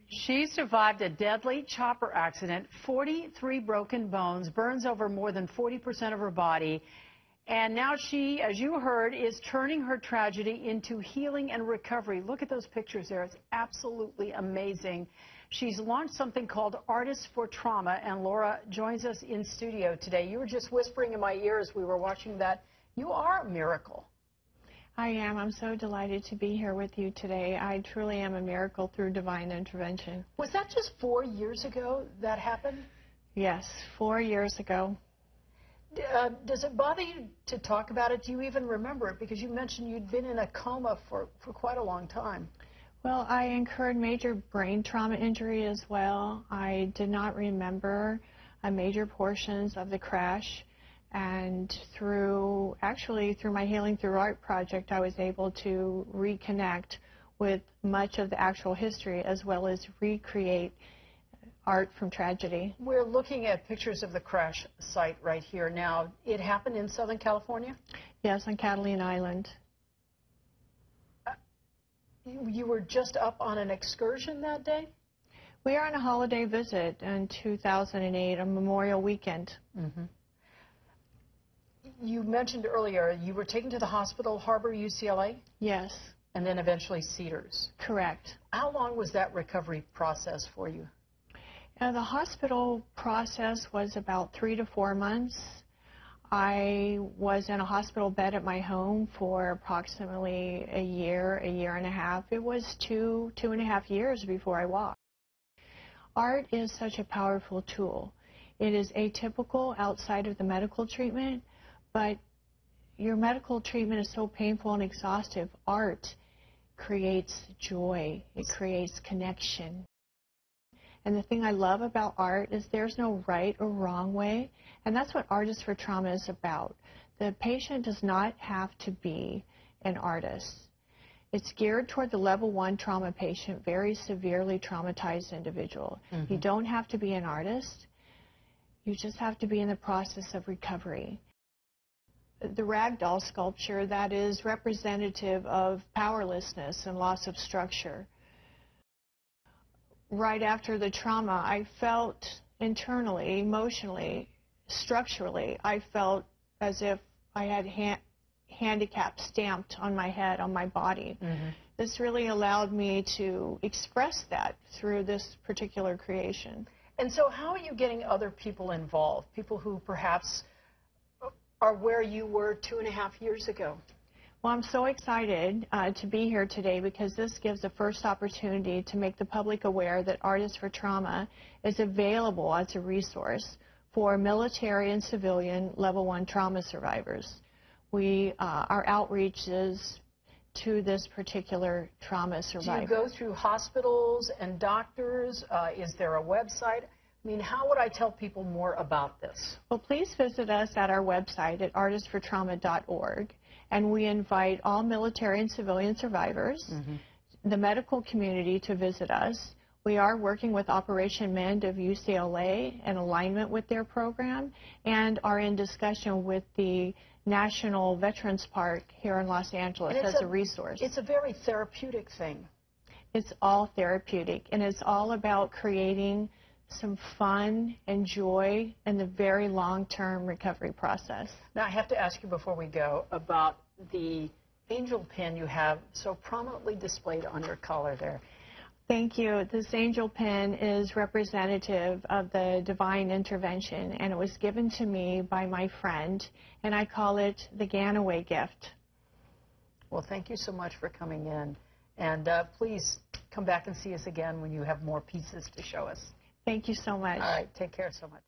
She survived a deadly chopper accident, 43 broken bones, burns over more than 40% of her body. And now she, as you heard, is turning her tragedy into healing and recovery. Look at those pictures there. It's absolutely amazing. She's launched something called Artists for Trauma, and Laura joins us in studio today. You were just whispering in my ear as we were watching that. You are a miracle. I am. I'm so delighted to be here with you today. I truly am a miracle through divine intervention. Was that just 4 years ago that happened? Yes, 4 years ago. Does it bother you to talk about it? Do you even remember it? Because you mentioned you'd been in a coma for quite a long time. Well, I incurred major brain trauma injury as well. I did not remember major portions of the crash. And through my Healing Through Art project, I was able to reconnect with much of the actual history as well as recreate art from tragedy. We're looking at pictures of the crash site right here now. It happened in Southern California? Yes, on Coleen Island. You were just up on an excursion that day? We are on a holiday visit in 2008, a Memorial weekend. Mm-hmm. You mentioned earlier you were taken to the hospital, Harbor, UCLA? Yes. And then eventually Cedars? Correct. How long was that recovery process for you? The hospital process was about 3 to 4 months. I was in a hospital bed at my home for approximately a year and a half. It was two and a half years before I walked. Art is such a powerful tool. It is atypical outside of the medical treatment, but your medical treatment is so painful and exhaustive. Art creates joy. It creates connection. And the thing I love about art is there's no right or wrong way, and that's what Artists for Trauma is about. The patient does not have to be an artist. It's geared toward the level 1 trauma patient, very severely traumatized individual. Mm-hmm. You don't have to be an artist. You just have to be in the process of recovery. The ragdoll sculpture, that is representative of powerlessness and loss of structure. Right after the trauma, I felt internally, emotionally, structurally, I felt as if I had handicap stamped on my head, on my body. Mm-hmm. This really allowed me to express that through this particular creation. And so how are you getting other people involved, people who perhaps are where you were 2.5 years ago? Well, I'm so excited to be here today because this gives the first opportunity to make the public aware that Artists for Trauma is available as a resource for military and civilian level 1 trauma survivors. Our outreach is to this particular trauma survivor. Do you go through hospitals and doctors? Is there a website? I mean, how would I tell people more about this? Well, please visit us at our website at artistsfortrauma.org. And we invite all military and civilian survivors, mm-hmm. the medical community to visit us. We are working with Operation Mend of UCLA in alignment with their program and are in discussion with the National Veterans Park here in Los Angeles as a resource. It's a very therapeutic thing. It's all therapeutic, and it's all about creating some fun and joy in the very long-term recovery process. Now, I have to ask you before we go about the angel pin you have so prominently displayed on your collar there. Thank you. This angel pin is representative of the divine intervention, and it was given to me by my friend, and I call it the Ganaway gift. Well, thank you so much for coming in, and please come back and see us again when you have more pieces to show us. Thank you so much. All right, take care so much.